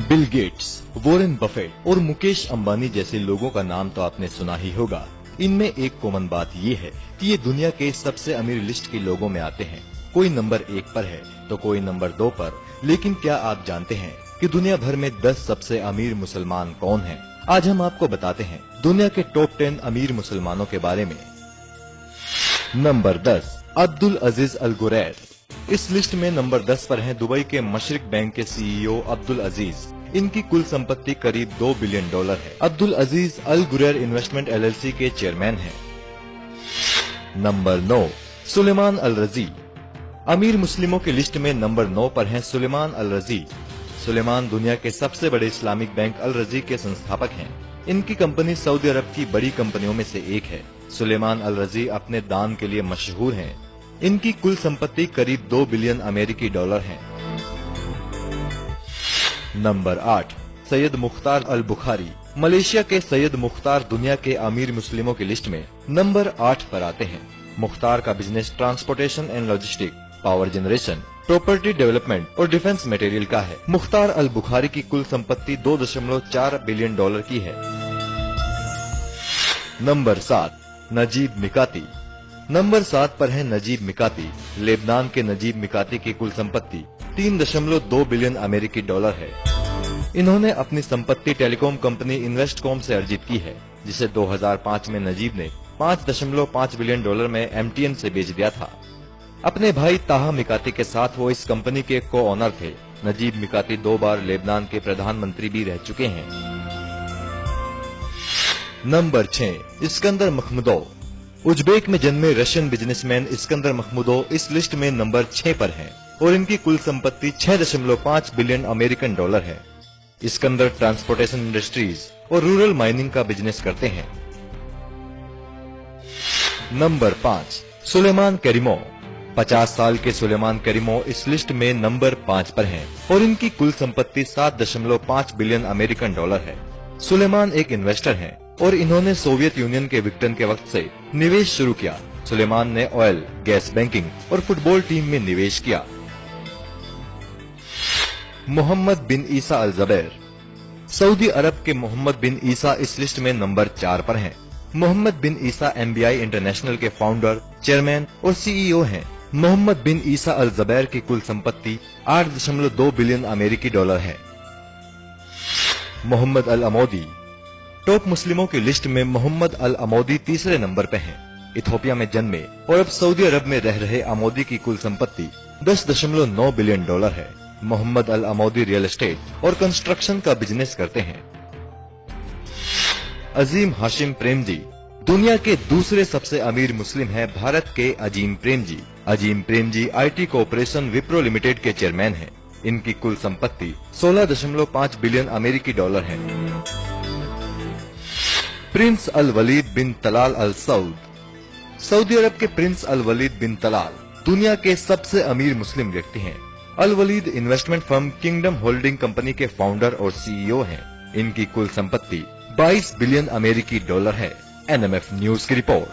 Bill Gates, Warren Buffett और मुकेश अंबानी जैसे लोगों का नाम तो आपने सुना ही होगा। इनमें एक कॉमन बात ये है कि ये दुनिया के सबसे अमीर लिस्ट के लोगों में आते हैं। कोई नंबर 1 पर है तो कोई नंबर 2 पर। लेकिन क्या आप जानते हैं कि दुनिया भर में 10 सबसे अमीर मुसलमान कौन हैं? आज हम आपको बताते हैं दुनिया के टॉप 10 अमीर मुसलमानों के बारे में। नंबर 10, अब्दुल अजीज अल गुरैर। इस लिस्ट में नंबर 10 पर हैं दुबई के मशरिक बैंक के सीईओ अब्दुल अजीज। इनकी कुल संपत्ति करीब $2 बिलियन है। अब्दुल अजीज अल गुरैर इन्वेस्टमेंट LLC के चेयरमैन हैं। नंबर 9, सुलेमान अल रजी। अमीर मुस्लिमों की लिस्ट में नंबर 9 पर हैं सुलेमान अल रजी। सुलेमान दुनिया के सबसे बड़े इस्लामिक बैंक अल रजी के संस्थापक हैं। इनकी कंपनी सऊदी अरब की बड़ी कंपनियों में से एक है। सुलेमान अल रजी अपने दान के लिए मशहूर हैं। इनकी कुल संपत्ति करीब $2 बिलियन है। नंबर 8, सैयद मुख्तार अल बुखारी। मलेशिया के सैयद मुख्तार दुनिया के अमीर मुस्लिमों की लिस्ट में नंबर 8 पर आते हैं। मुख्तार का business transportation and logistic, power generation, property development और डिफेंस मटेरियल का है। मुख्तार अल बुखारी की कुल संपत्ति $2.4 बिलियन की है। नंबर 7, नजीब मिकाती। नंबर 7 पर है नजीब मिकाती। लेबनान के नजीब मिकाती की कुल संपत्ति $3.2 बिलियन है। इन्होंने अपनी संपत्ति टेलीकॉम कंपनी इन्वेस्टकॉम से अर्जित की है, जिसे 2005 में नजीब ने $5.5 बिलियन में MTN से बेच दिया था। अपने भाई ताहा मिकाती के साथ वो इस कंपनी के को ऑनर थे। नजीब मिकाती 2 बार लेबनान के प्रधानमंत्री भी रह चुके हैं। Number 6, Iskander मखमुदोव। उज्बेक में जन्मे रशियन बिजनेसमैन इस्कंदर मखमुदोव इस लिस्ट में नंबर 6 पर हैं और इनकी कुल संपत्ति $6.5 बिलियन है। इस्कंदर ट्रांसपोर्टेशन इंडस्ट्रीज और रूरल माइनिंग का बिजनेस करते हैं। Number 5, Suleiman Karimov. 50 साल के सुलेमान करीमोव इस लिस्ट में नंबर 5 पर हैं और इनकी कुल संपत्ति $7.5 बिलियन है। सुलेमान एक इन्वेस्टर हैं और इन्होंने सोवियत यूनियन के विघटन के वक्त से निवेश शुरू किया। सुलेमान ने ऑयल, गैस, बैंकिंग और फुटबॉल टीम में निवेश किया। मोहम्मद बिन ईसा अल ज़बैर। सऊदी अरब के मोहम्मद बिन ईसा इस लिस्ट में नंबर 4 पर हैं। मोहम्मद बिन ईसा MBI इंटरनेशनल के फाउंडर, चेयरमैन और CEO हैं। मोहम्मद बिन ईसा अल ज़बैर की कुल संपत्ति $8.2 बिलियन है। मोहम्मद अल अमौदी। टॉप मुस्लिमों की लिस्ट में मोहम्मद अल अमौदी तीसरे नंबर पे हैं। इथोपिया में जन्मे और अब सऊदी अरब में रह रहे अमौदी की कुल संपत्ति $10.9 बिलियन है। मोहम्मद अल अमौदी रियल एस्टेट और कंस्ट्रक्शन का बिजनेस करते हैं। अजीम हाशिम प्रेमजी। दुनिया के दूसरे सबसे अमीर मुस्लिम हैं भारत के Azim Premji. Azim Premji IT corporation Wipro limited के चेयरमैन हैं। इनकी कुल संपत्ति $16.5 बिलियन है। Prince Al Waleed bin Talal Al Saud. Saudi Arabia के prince Al Waleed bin Talal दुनिया के सबसे अमीर मुस्लिम व्यक्ति हैं। Al Waleed investment firm Kingdom Holding Company के फाउंडर और CEO हैं। इनकी कुल संपत्ति $22 बिलियन है। NMF न्यूज की रिपोर्ट।